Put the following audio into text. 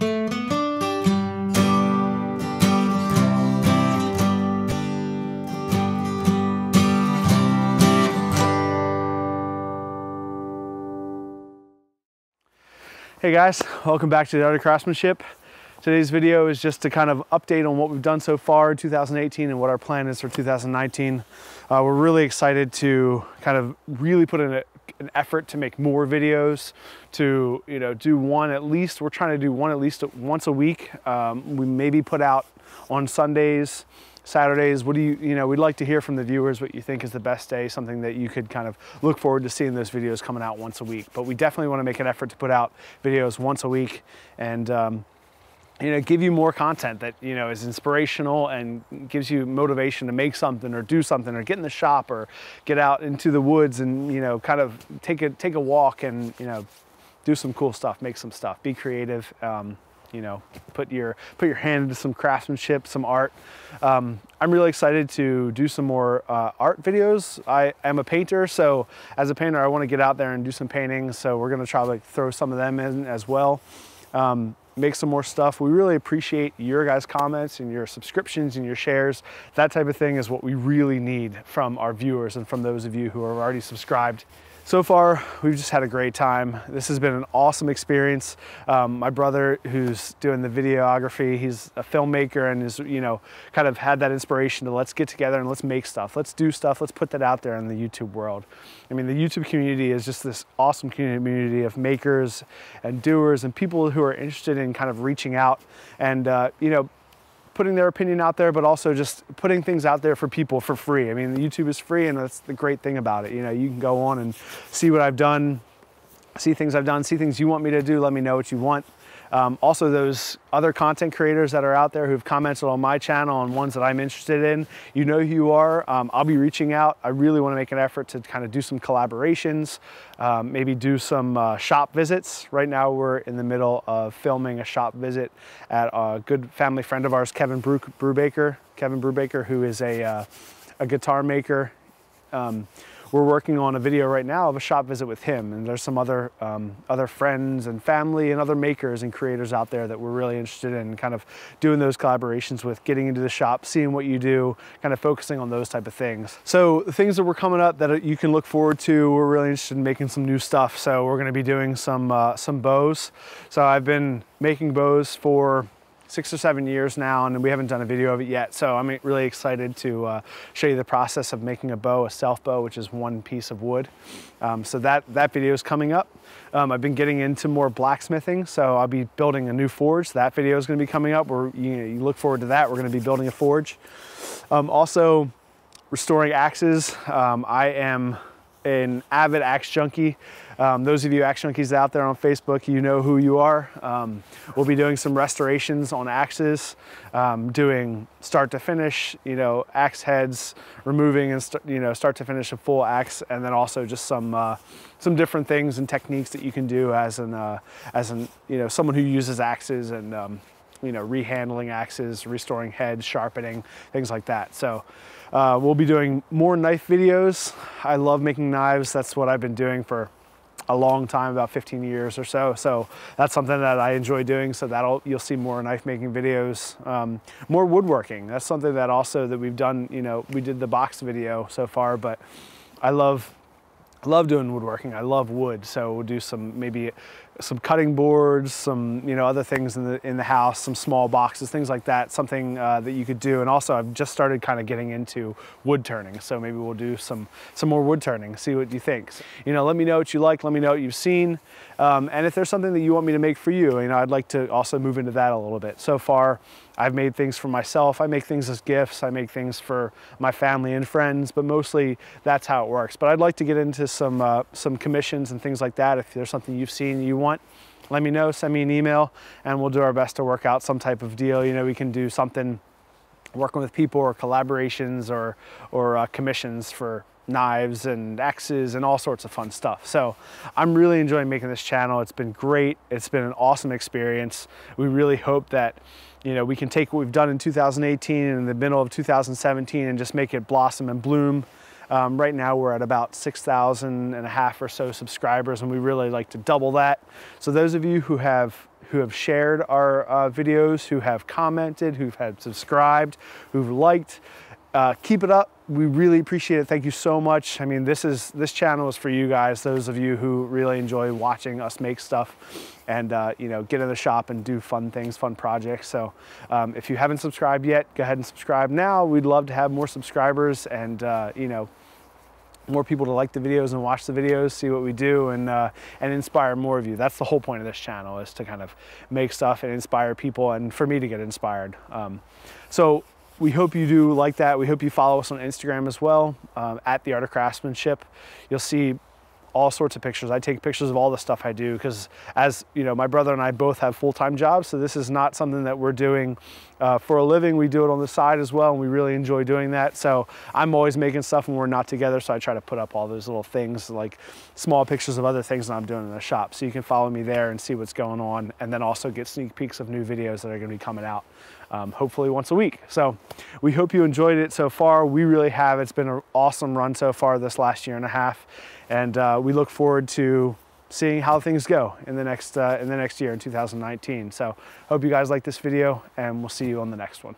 Hey guys, welcome back to the Art of Craftsmanship. Today's video is just to kind of update on what we've done so far in 2018 and what our plan is for 2019. We're really excited to kind of really put in an effort to make more videos, to do one at least. We're trying to do one at least once a week. We maybe put out on Sundays, Saturdays. What do we'd like to hear from the viewers what you think is the best day, something that you could kind of look forward to seeing those videos coming out once a week. But we definitely want to make an effort to put out videos once a week and give you more content that is inspirational and gives you motivation to make something or do something or get in the shop or get out into the woods and kind of take a walk and do some cool stuff, make some stuff, be creative. Put your hand into some craftsmanship, some art. I'm really excited to do some more art videos. I am a painter, so as a painter, I want to get out there and do some painting. So we're going to try to throw some of them in as well. Make some more stuff. We really appreciate your guys' comments and your subscriptions and your shares. That type of thing is what we really need from our viewers and from those of you who are already subscribed. So far, we've just had a great time. This has been an awesome experience. My brother, who's doing the videography, he's a filmmaker and is, kind of had that inspiration to let's get together and let's make stuff. Let's do stuff. Let's put that out there in the YouTube world. I mean, the YouTube community is just this awesome community of makers and doers and people who are interested in kind of reaching out and, putting their opinion out there, but also just putting things out there for people for free. I mean, YouTube is free, and that's the great thing about it. You can go on and see what I've done, see things I've done, see things you want me to do, let me know what you want. Also, those other content creators that are out there who've commented on my channel and ones that I'm interested in, you know who you are. I'll be reaching out. I really want to make an effort to kind of do some collaborations, maybe do some shop visits. Right now, we're in the middle of filming a shop visit at a good family friend of ours, Kevin Brubaker, who is a guitar maker. We're working on a video right now of a shop visit with him, and there's some other friends and family and other makers and creators out there that we're really interested in kind of doing those collaborations with, getting into the shop, seeing what you do, kind of focusing on those type of things. So the things that were coming up that you can look forward to, we're really interested in making some new stuff. So we're going to be doing some bows. So I've been making bows for 6 or 7 years now, and we haven't done a video of it yet. So I'm really excited to show you the process of making a bow, a self bow, which is one piece of wood. So that video is coming up. I've been getting into more blacksmithing, so I'll be building a new forge. That video is going to be coming up. You look forward to that. We're going to be building a forge. Also, restoring axes. I am an avid axe junkie. Those of you axe junkies out there on Facebook, you know who you are. We'll be doing some restorations on axes, doing start to finish, axe heads, removing and start to finish a full axe, and then also just some different things and techniques that you can do as someone who uses axes and rehandling axes, restoring heads, sharpening, things like that. So we'll be doing more knife videos. I love making knives. That's what I've been doing for a long time, about 15 years or so. So that's something that I enjoy doing. So you'll see more knife making videos, more woodworking. That's something that also that we've done. We did the box video so far, but I love doing woodworking. I love wood. So we'll do maybe some cutting boards, some other things in the house, some small boxes, things like that. Something that you could do. And also, I've just started kind of getting into wood turning. So maybe we'll do some more wood turning. See what you think. Let me know what you like. Let me know what you've seen. And if there's something that you want me to make for you, I'd like to also move into that a little bit. So far, I've made things for myself. I make things as gifts. I make things for my family and friends, but mostly that's how it works. But I'd like to get into some commissions and things like that. If there's something you've seen you want, let me know, send me an email, and we'll do our best to work out some type of deal. We can do something working with people or collaborations or commissions for knives and axes and all sorts of fun stuff. So I'm really enjoying making this channel. It's been great. It's been an awesome experience. We really hope that we can take what we've done in 2018 and in the middle of 2017 and just make it blossom and bloom Right now we're at about 6,500 or so subscribers, and we really like to double that. So those of you who have shared our videos, who have commented, who've had subscribed, who've liked, keep it up. We really appreciate it. Thank you so much. I mean, this channel is for you guys, those of you who really enjoy watching us make stuff and you know, get in the shop and do fun things, fun projects. So if you haven't subscribed yet, go ahead and subscribe now. We'd love to have more subscribers and you know, more people to like the videos and watch the videos, see what we do, and inspire more of you. That's the whole point of this channel, is to kind of make stuff and inspire people, and for me to get inspired. So we hope you do like that. We hope you follow us on Instagram as well, at The Art of Craftsmanship. You'll see all sorts of pictures. I take pictures of all the stuff I do because, as you know, my brother and I both have full-time jobs, so this is not something that we're doing for a living. We do it on the side as well, and we really enjoy doing that. So I'm always making stuff when we're not together, so I try to put up all those little things, like small pictures of other things that I'm doing in the shop. So you can follow me there and see what's going on, and then also get sneak peeks of new videos that are going to be coming out, hopefully once a week. So we hope you enjoyed it so far. We really have. It's been an awesome run so far this last year and a half, and we look forward to seeing how things go in the next year, in 2019. So hope you guys like this video, and we'll see you on the next one.